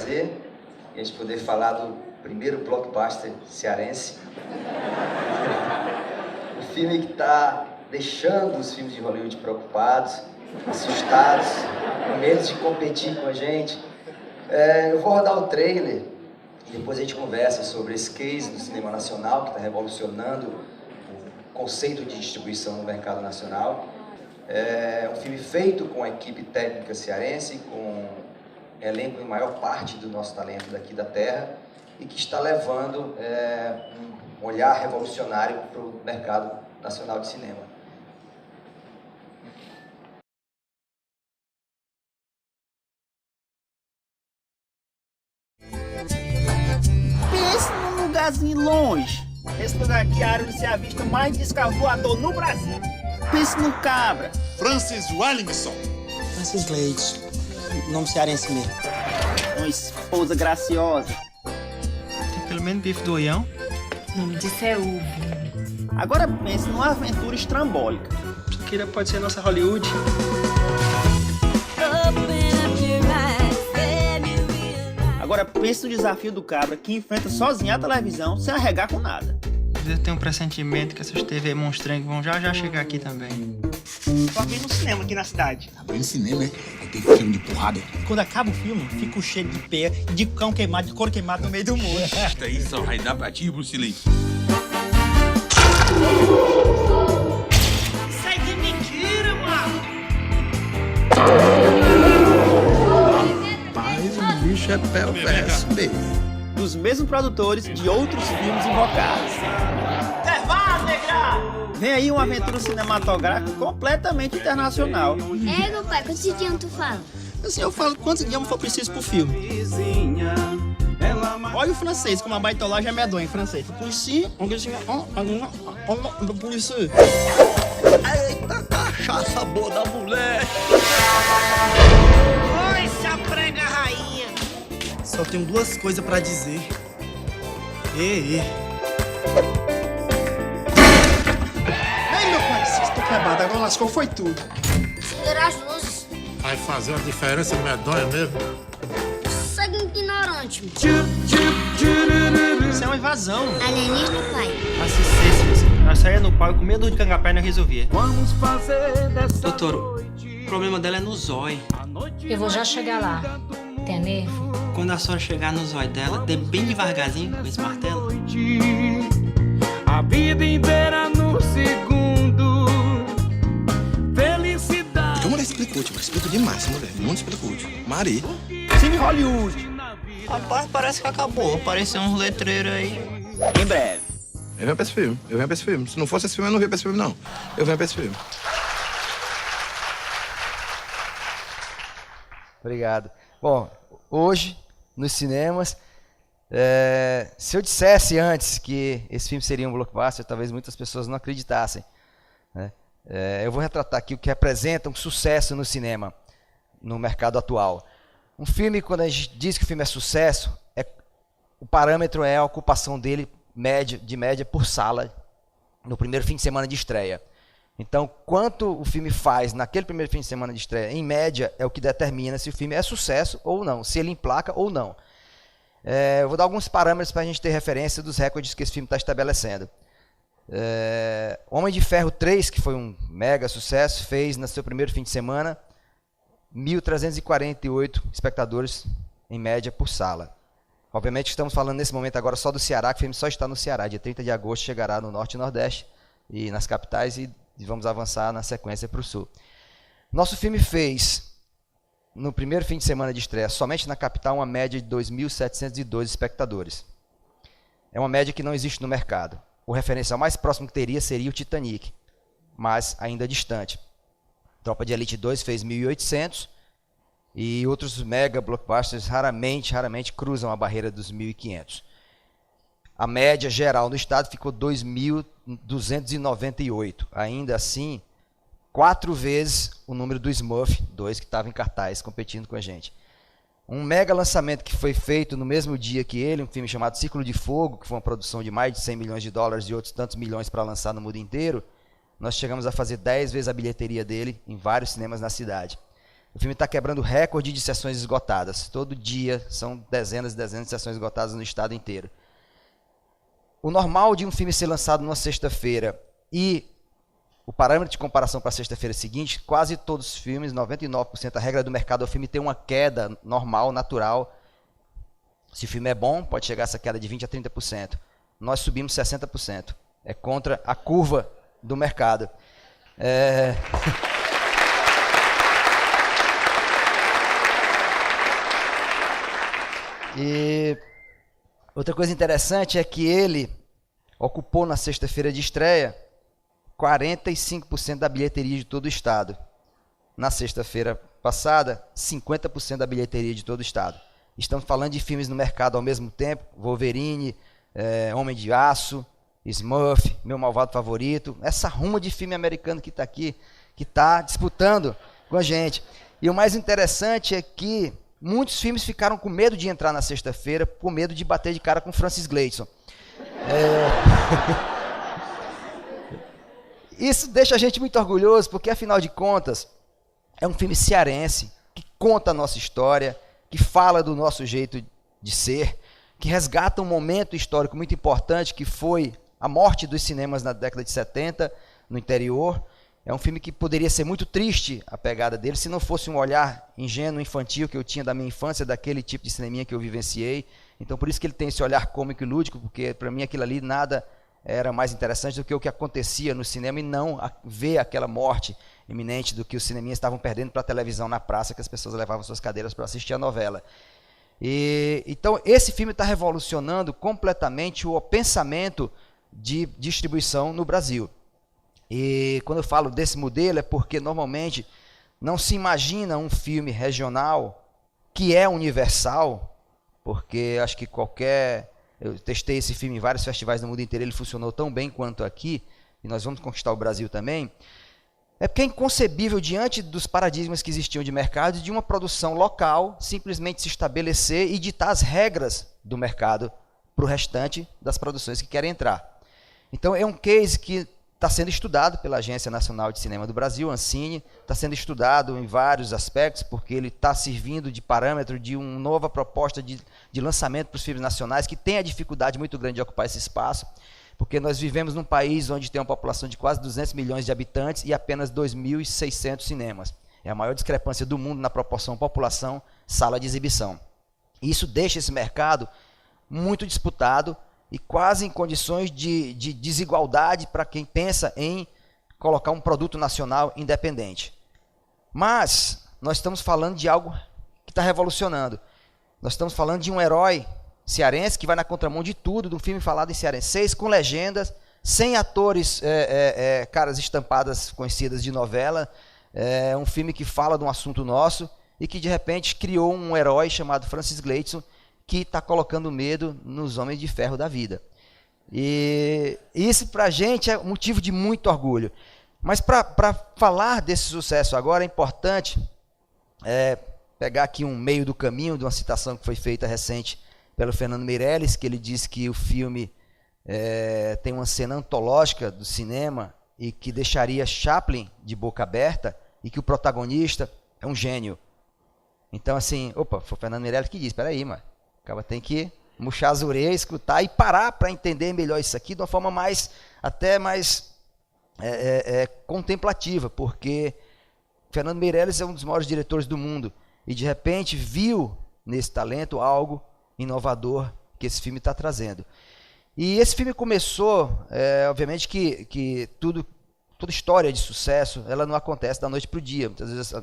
prazer a gente poder falar do primeiro blockbuster cearense. O filme que está deixando os filmes de Hollywood preocupados, assustados, com medo de competir com a gente. Eu vou rodar o trailer e depois a gente conversa sobre esse case do cinema nacional que está revolucionando o conceito de distribuição no mercado nacional. É um filme feito com a equipe técnica cearense, com elenco em maior parte do nosso talento daqui da terra e que está levando um olhar revolucionário para o mercado nacional de cinema. Pense num lugarzinho longe. Esse lugar aqui é a área onde se avista mais disco voador no Brasil. Pense no Cabra. Francis Wellington. Francis Leite. Nome cearense mesmo. Uma esposa graciosa. Tem pelo menos bife do Oião. O nome disso é Uvo. Agora pense numa aventura estrambólica. Shakira pode ser nossa Hollywood. Agora pense no desafio do Cabra que enfrenta sozinho a televisão sem arregar com nada. Eu tenho um pressentimento que essas TV monstrengas vão já chegar aqui também. Tô abrindo um cinema aqui na cidade. Tá abrindo cinema, né? Aí tem filme de porrada. Quando acaba o filme, fica o cheiro de pé, de cão queimado, de couro queimado no meio do mundo. Isso aí só vai dar pra ti, Bruce Lee. Isso aí de mentira, mano! Mas o bicho é perverso, baby. Dos mesmos produtores de outros filmes invocados. Vem aí uma aventura cinematográfica completamente internacional. Meu pai, quantos idiomas tu fala? Assim, eu falo quantos idiomas for preciso pro filme. Olha o francês, como a baitolagem é medonha em francês. Polícia, polícia. Eita, cachaça boa da mulher. Oi, se aprega, rainha. Só tenho duas coisas pra dizer. Ei, meu pai, vocês estão quebrados, agora lascou, foi tudo. Acender as luzes. Vai fazer uma diferença medonha mesmo? Segue ignorante. Isso é uma invasão. Alienígena, pai. Nós saímos no pau e com medo de cangapé nós resolvia. Vamos fazer dessa Doutor, o problema dela é no zóio. Eu vou já chegar lá. Tem nervo? Quando a senhora chegar no zóio dela, dê bem devagarzinho com esse martelo. A vida inteira no segundo. Felicidade. Que mulher explicou, tipo, explica demais essa mulher. Muito explicou, tipo. Mari. Cine Hollywood. Rapaz, parece que acabou. Apareceu uns letreiros aí. Em breve. Eu venho pra esse filme. Se não fosse esse filme, eu não venho pra esse filme, não. Eu venho pra esse filme. Obrigado. Bom, hoje, nos cinemas, se eu dissesse antes que esse filme seria um blockbuster, talvez muitas pessoas não acreditassem, né? Eu vou retratar aqui o que representa um sucesso no cinema, no mercado atual. Um filme, quando a gente diz que o filme é sucesso, o parâmetro é a ocupação dele de média por sala no primeiro fim de semana de estreia. Então, quanto o filme faz naquele primeiro fim de semana de estreia, em média, é o que determina se o filme é sucesso ou não, se ele emplaca ou não. Eu vou dar alguns parâmetros para a gente ter referência dos recordes que esse filme está estabelecendo. Homem de Ferro 3, que foi um mega sucesso, fez no seu primeiro fim de semana 1.348 espectadores, em média, por sala. Obviamente, estamos falando nesse momento agora só do Ceará, que o filme só está no Ceará. Dia 30 de agosto chegará no Norte e Nordeste, e nas capitais, e vamos avançar na sequência para o Sul. Nosso filme fez, no primeiro fim de semana de estreia, somente na capital, uma média de 2.712 espectadores. É uma média que não existe no mercado. O referencial mais próximo que teria seria o Titanic, mas ainda distante. Tropa de Elite 2 fez 1.800, e outros mega blockbusters raramente cruzam a barreira dos 1.500. A média geral no estado ficou 2.298. Ainda assim, 4 vezes o número do Smurf 2, que estava em cartaz, competindo com a gente. Um mega lançamento que foi feito no mesmo dia que ele, um filme chamado Círculo de Fogo, que foi uma produção de mais de 100 milhões de dólares e outros tantos milhões para lançar no mundo inteiro, nós chegamos a fazer 10 vezes a bilheteria dele em vários cinemas na cidade. O filme está quebrando recorde de sessões esgotadas. Todo dia são dezenas e dezenas de sessões esgotadas no estado inteiro. O normal de um filme ser lançado numa sexta-feira e o parâmetro de comparação para a sexta-feira seguinte, quase todos os filmes, 99%, a regra do mercado é o filme ter uma queda normal, natural. Se o filme é bom, pode chegar a essa queda de 20% a 30%. Nós subimos 60%. É contra a curva do mercado. E outra coisa interessante é que ele ocupou na sexta-feira de estreia 45% da bilheteria de todo o estado. Na sexta-feira passada, 50% da bilheteria de todo o estado. Estamos falando de filmes no mercado ao mesmo tempo: Wolverine, Homem de Aço, Smurf, Meu Malvado Favorito. Essa ruma de filme americano que está aqui, que está disputando com a gente. E o mais interessante é que muitos filmes ficaram com medo de entrar na sexta-feira, com medo de bater de cara com Francis Gleeson. Isso deixa a gente muito orgulhoso, porque afinal de contas é um filme cearense que conta a nossa história, que fala do nosso jeito de ser, que resgata um momento histórico muito importante, que foi a morte dos cinemas na década de 70 no interior. É um filme que poderia ser muito triste, a pegada dele, se não fosse um olhar ingênuo, infantil que eu tinha da minha infância, daquele tipo de cineminha que eu vivenciei. Então por isso que ele tem esse olhar cômico e lúdico, porque para mim aquilo ali nada era mais interessante do que o que acontecia no cinema, e não ver aquela morte iminente do que os cineminhas estavam perdendo para a televisão na praça, que as pessoas levavam suas cadeiras para assistir a novela. Então esse filme está revolucionando completamente o pensamento de distribuição no Brasil. E quando eu falo desse modelo é porque normalmente não se imagina um filme regional que é universal, porque acho que eu testei esse filme em vários festivais no mundo inteiro, ele funcionou tão bem quanto aqui, e nós vamos conquistar o Brasil também. É porque é inconcebível, diante dos paradigmas que existiam de mercado, de uma produção local simplesmente se estabelecer e ditar as regras do mercado para o restante das produções que querem entrar. Então é um case que está sendo estudado pela Agência Nacional de Cinema do Brasil, Ancine, está sendo estudado em vários aspectos, porque ele está servindo de parâmetro de uma nova proposta de lançamento para os filmes nacionais, que tem a dificuldade muito grande de ocupar esse espaço, porque nós vivemos num país onde tem uma população de quase 200 milhões de habitantes e apenas 2.600 cinemas. É a maior discrepância do mundo na proporção população-sala de exibição. E isso deixa esse mercado muito disputado e quase em condições de desigualdade para quem pensa em colocar um produto nacional independente. Mas nós estamos falando de algo que está revolucionando. Nós estamos falando de um herói cearense que vai na contramão de tudo, de um filme falado em cearense, com legendas, sem atores, caras estampadas conhecidas de novela. É um filme que fala de um assunto nosso e que de repente criou um herói chamado Francis Gleeson, que está colocando medo nos homens de ferro da vida. E isso para a gente é motivo de muito orgulho. Mas para falar desse sucesso agora é importante pegar aqui um meio do caminho de uma citação que foi feita recente pelo Fernando Meirelles, que ele diz que o filme tem uma cena antológica do cinema e que deixaria Chaplin de boca aberta, e que o protagonista é um gênio. Então assim, foi o Fernando Meirelles que diz, espera aí, mano. Acaba tem que murchar as orelhas, escutar e parar para entender melhor isso aqui de uma forma mais contemplativa, porque Fernando Meirelles é um dos maiores diretores do mundo e de repente viu nesse talento algo inovador que esse filme está trazendo. E esse filme começou, obviamente que toda história de sucesso, ela não acontece da noite para o dia. Muitas vezes,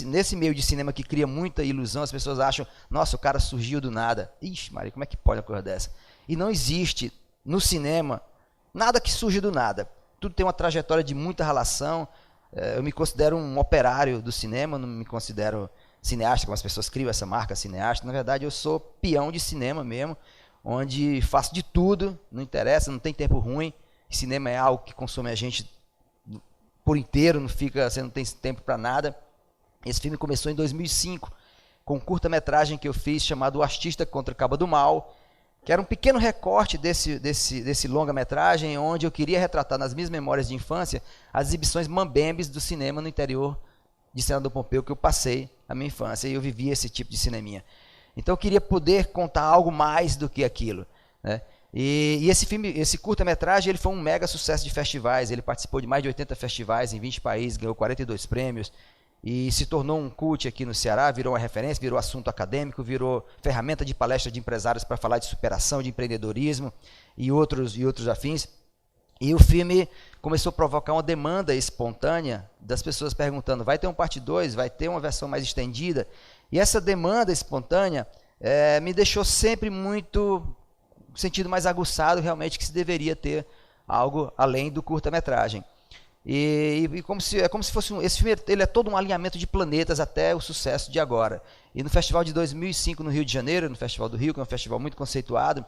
nesse meio de cinema que cria muita ilusão, as pessoas acham, nossa, o cara surgiu do nada. Ixi, Maria, como é que pode uma coisa dessa? E não existe no cinema nada que surge do nada. Tudo tem uma trajetória de muita relação. Eu me considero um operário do cinema, não me considero cineasta, como as pessoas criam essa marca cineasta. Na verdade, eu sou peão de cinema mesmo, onde faço de tudo, não interessa, não tem tempo ruim. Cinema é algo que consome a gente por inteiro, você não tem tempo para nada. Esse filme começou em 2005, com um curta-metragem que eu fiz chamado O Artista contra o Cabo do Mal, que era um pequeno recorte desse longa-metragem, onde eu queria retratar nas minhas memórias de infância as exibições mambembes do cinema no interior de Senador Pompeu que eu passei a minha infância e eu vivia esse tipo de cineminha. Então eu queria poder contar algo mais do que aquilo, né? E esse filme, esse curta-metragem, ele foi um mega sucesso de festivais. Ele participou de mais de 80 festivais em 20 países, ganhou 42 prêmios e se tornou um cult aqui no Ceará, virou uma referência, virou assunto acadêmico, virou ferramenta de palestra de empresários para falar de superação, de empreendedorismo e outros afins. E o filme começou a provocar uma demanda espontânea das pessoas perguntando, vai ter um parte 2, vai ter uma versão mais estendida? E essa demanda espontânea me deixou sempre muito sentido mais aguçado realmente que se deveria ter algo além do curta-metragem. E é como se fosse esse filme, ele é todo um alinhamento de planetas até o sucesso de agora. E no festival de 2005 no Rio de Janeiro, no Festival do Rio, que é um festival muito conceituado,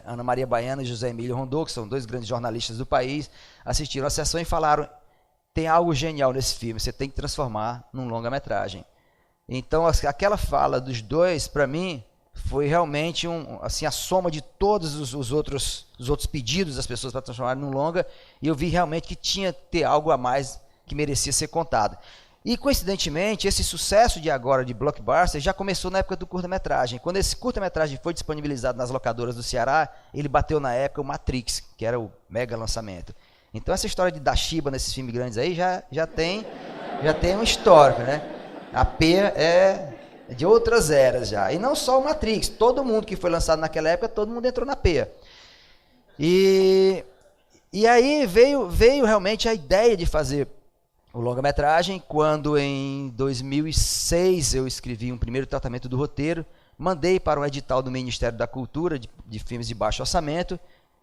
Ana Maria Baiana e José Emílio Rondô, que são dois grandes jornalistas do país, assistiram a sessão e falaram, tem algo genial nesse filme, você tem que transformar num longa-metragem. Então aquela fala dos dois, para mim, foi realmente a soma de todos os outros pedidos das pessoas para transformar num longa, e eu vi realmente que tinha que ter algo a mais que merecia ser contado. E, coincidentemente, esse sucesso de agora de blockbuster já começou na época do curta-metragem. Quando esse curta-metragem foi disponibilizado nas locadoras do Ceará, ele bateu na época o Matrix, que era o mega lançamento. Então essa história de dar chiba nesses filmes grandes aí já tem um histórico, né? A P é de outras eras já. E não só o Matrix, todo mundo que foi lançado naquela época, todo mundo entrou na P. E aí veio realmente a ideia de fazer o longa-metragem, quando em 2006 eu escrevi um primeiro tratamento do roteiro, mandei para um edital do Ministério da Cultura, de filmes de baixo orçamento,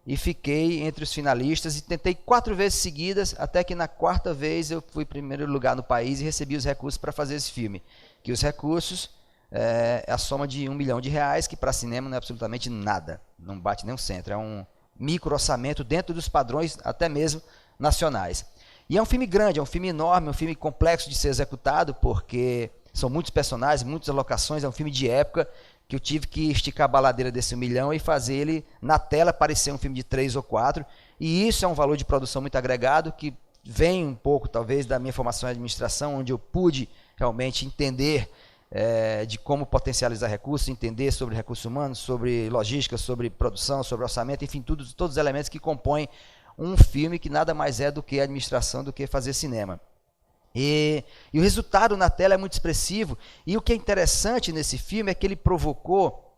e fiquei entre os finalistas, e tentei 4 vezes seguidas, até que na 4ª vez eu fui em primeiro lugar no país e recebi os recursos para fazer esse filme. Que os recursos é a soma de R$1 milhão, que para cinema não é absolutamente nada, não bate nem um centro, é um micro orçamento dentro dos padrões até mesmo nacionais. E é um filme grande, é um filme enorme, um filme complexo de ser executado, porque são muitos personagens, muitas locações, é um filme de época, que eu tive que esticar a baladeira desse R$1 milhão e fazer ele na tela parecer um filme de 3 ou 4, e isso é um valor de produção muito agregado, que vem um pouco talvez da minha formação em administração, onde eu pude realmente entender de como potencializar recursos, entender sobre recursos humanos, sobre logística, sobre produção, sobre orçamento, enfim, todos os elementos que compõem um filme que nada mais é do que administração, do que fazer cinema. E o resultado na tela é muito expressivo, e o que é interessante nesse filme é que ele provocou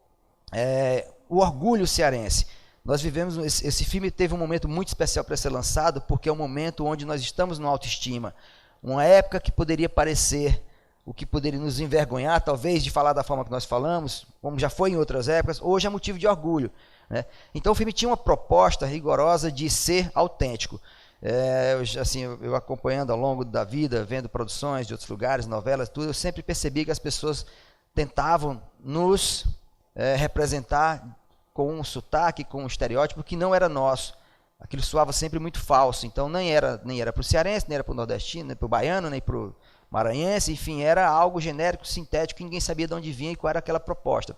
o orgulho cearense. Nós vivemos, esse filme teve um momento muito especial para ser lançado, porque é um momento onde nós estamos no autoestima, uma época que poderia parecer, o que poderia nos envergonhar, talvez, de falar da forma que nós falamos, como já foi em outras épocas, hoje é motivo de orgulho, né? Então o filme tinha uma proposta rigorosa de ser autêntico. Eu acompanhando ao longo da vida, vendo produções de outros lugares, novelas, tudo, eu sempre percebi que as pessoas tentavam nos representar com um sotaque, com um estereótipo que não era nosso. Aquilo soava sempre muito falso, então nem era para o cearense, nem era para o nordestino, nem para o baiano, nem para o maranhense, enfim, era algo genérico, sintético, que ninguém sabia de onde vinha e qual era aquela proposta.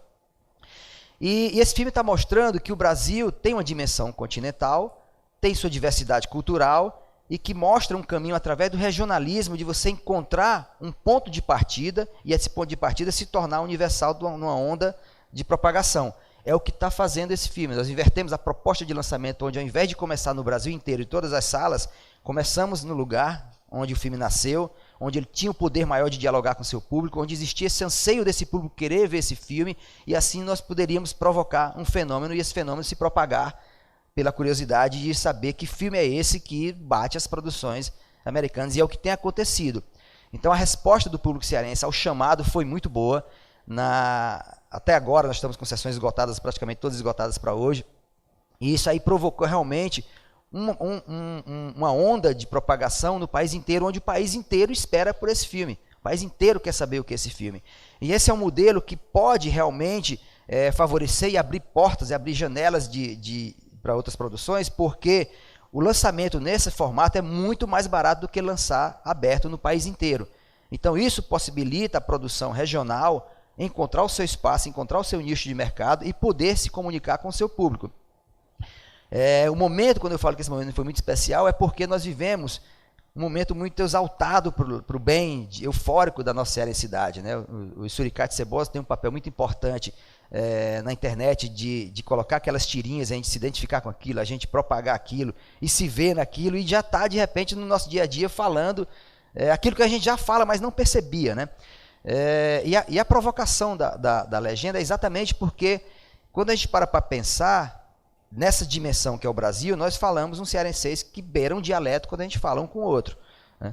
E esse filme está mostrando que o Brasil tem uma dimensão continental, tem sua diversidade cultural, e que mostra um caminho através do regionalismo, de você encontrar um ponto de partida, e esse ponto de partida se tornar universal numa onda de propagação. É o que está fazendo esse filme. Nós invertemos a proposta de lançamento, onde ao invés de começar no Brasil inteiro, em todas as salas, começamos no lugar onde o filme nasceu, onde ele tinha o poder maior de dialogar com o seu público, onde existia esse anseio desse público querer ver esse filme, e assim nós poderíamos provocar um fenômeno, e esse fenômeno se propagar pela curiosidade de saber que filme é esse que bate as produções americanas, e é o que tem acontecido. Então a resposta do público cearense ao chamado foi muito boa. Até agora nós estamos com sessões esgotadas, praticamente todas esgotadas para hoje, e isso aí provocou realmente uma onda de propagação no país inteiro, onde o país inteiro espera por esse filme, o país inteiro quer saber o que é esse filme. E esse é um modelo que pode realmente favorecer e abrir portas, e abrir janelas para outras produções, porque o lançamento nesse formato é muito mais barato do que lançar aberto no país inteiro. Então isso possibilita a produção regional encontrar o seu espaço, encontrar o seu nicho de mercado e poder se comunicar com o seu público. O momento, quando eu falo que esse momento foi muito especial, é porque nós vivemos um momento muito exaltado para o bem, eufórico da nossa cearensidade, né? O Suricate Cebosa tem um papel muito importante na internet de colocar aquelas tirinhas, a gente se identificar com aquilo, a gente propagar aquilo e se ver naquilo e já está de repente no nosso dia a dia falando aquilo que a gente já fala, mas não percebia, né? E a provocação da legenda é exatamente porque quando a gente para pensar nessa dimensão que é o Brasil, nós falamos um cearense que beira um dialeto quando a gente fala um com o outro, né?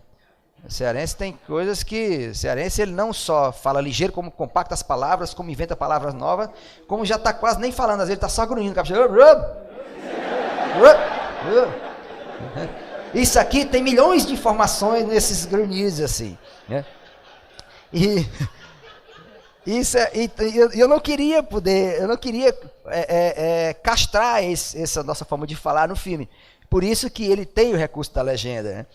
O cearense tem coisas que... O cearense ele não só fala ligeiro, como compacta as palavras, como inventa palavras novas, como já está quase nem falando, às vezes ele está só grunhindo. Isso aqui tem milhões de informações nesses grunhidos assim, né? E... eu não queria castrar essa nossa forma de falar no filme. Por isso que ele tem o recurso da legenda, né?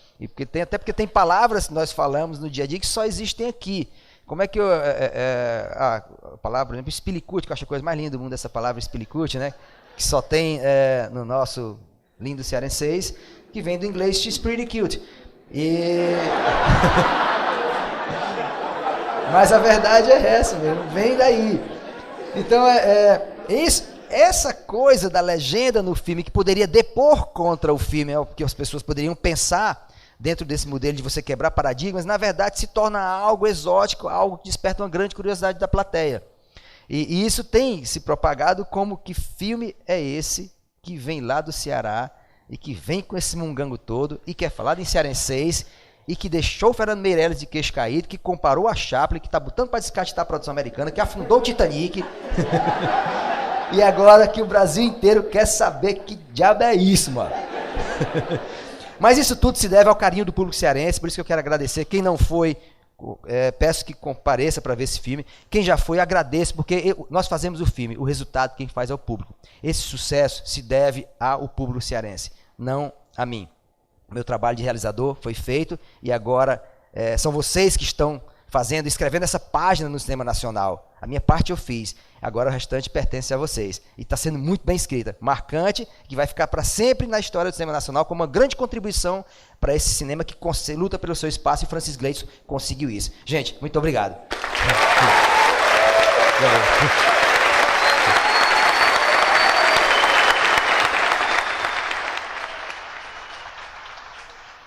Até porque tem palavras que nós falamos no dia a dia que só existem aqui. Como é que a palavra, por exemplo, espilicute, que eu acho a coisa mais linda do mundo, essa palavra espilicute, né? Que só tem no nosso lindo cearense, que vem do inglês she's pretty cute. Mas a verdade é essa mesmo, vem daí. Então, essa coisa da legenda no filme, que poderia depor contra o filme, porque as pessoas poderiam pensar dentro desse modelo de você quebrar paradigmas, na verdade se torna algo exótico, algo que desperta uma grande curiosidade da plateia. E isso tem se propagado como que filme é esse que vem lá do Ceará e que vem com esse mungango todo e que é falado em cearenseis, e que deixou o Fernando Meirelles de queixo caído, que comparou a Chaplin, que está botando para descartar a produção americana, que afundou o Titanic. E agora que o Brasil inteiro quer saber que diabo é isso, mano. Mas isso tudo se deve ao carinho do público cearense, por isso que eu quero agradecer. Quem não foi, peço que compareça para ver esse filme. Quem já foi, agradeço, porque nós fazemos o filme, o resultado quem faz é o público. Esse sucesso se deve ao público cearense, não a mim. Meu trabalho de realizador foi feito e agora são vocês que estão escrevendo essa página no cinema nacional. A minha parte eu fiz, agora o restante pertence a vocês. E está sendo muito bem escrita, marcante, que vai ficar para sempre na história do cinema nacional como uma grande contribuição para esse cinema que luta pelo seu espaço, e Francis Gleitson conseguiu isso. Gente, muito obrigado.